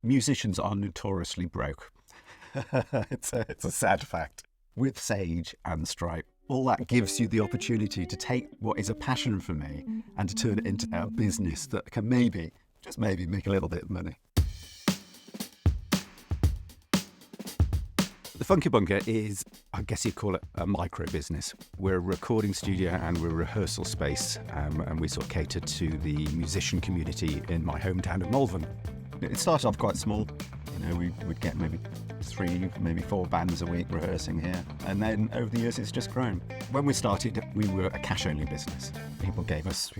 Musicians are notoriously broke. It's a sad fact. With Sage and Stripe, all that gives you the opportunity to take what is a passion for me and to turn it into a business that can maybe, just maybe, make a little bit of money. The Funky Bunker is, I guess you'd call it, a micro business. We're a recording studio and we're a rehearsal space, and we sort of cater to the musician community in my hometown of Malvern. It started off quite small. We would get maybe 3, maybe 4 bands a week rehearsing here. And then over the years, it's just grown. When we started, we were a cash-only business. People gave us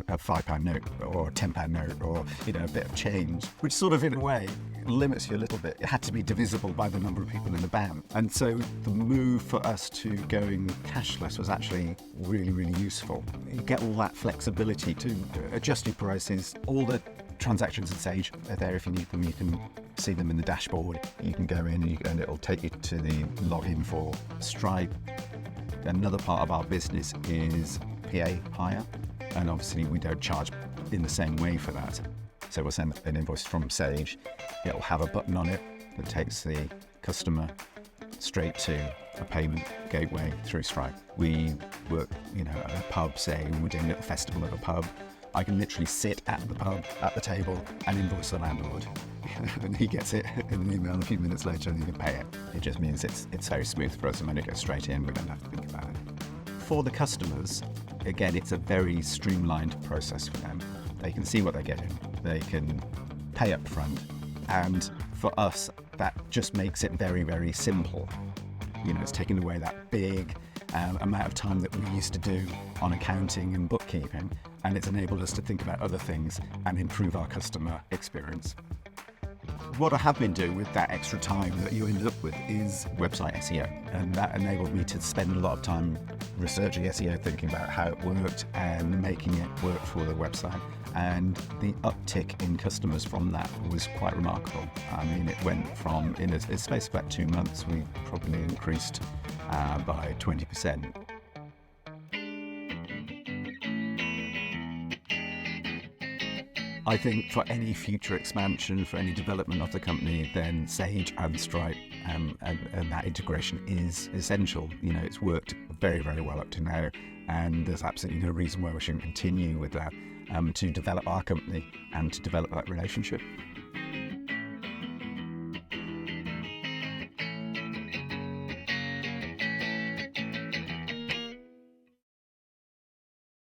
a £5 note or a £10 note or, a bit of change, which sort of, in a way, limits you a little bit. It had to be divisible by the number of people in the band. And so the move for us to going cashless was actually really, really useful. You get all that flexibility to adjust your prices. All the transactions in Sage are there if you need them. You can see them in the dashboard. You can go in and it'll take you to the login for Stripe. Another part of our business is PA hire, and obviously we don't charge in the same way for that. So we'll send an invoice from Sage. It'll have a button on it that takes the customer straight to a payment gateway through Stripe. We work, at a pub, say, and we're doing a little festival at a pub. I can literally sit at the pub, at the table, and invoice the landlord. And he gets it in an email a few minutes later and he can pay it. It just means it's very smooth for us, and when it goes straight in, we don't have to think about it. For the customers, again, it's a very streamlined process for them. They can see what they're getting. They can pay up front. And for us, that just makes it very, very simple. It's taking away that big amount of time that we used to do on accounting and bookkeeping, and it's enabled us to think about other things and improve our customer experience. What I have been doing with that extra time that you ended up with is website SEO, and that enabled me to spend a lot of time researching SEO, thinking about how it worked and making it work for the website. And the uptick in customers from that was quite remarkable. It went from, in a space of about 2 months, we probably increased by 20%. I think for any future expansion, for any development of the company, then Sage and Stripe and that integration is essential. It's worked very, very well up to now, and there's absolutely no reason why we shouldn't continue with that to develop our company and to develop that relationship.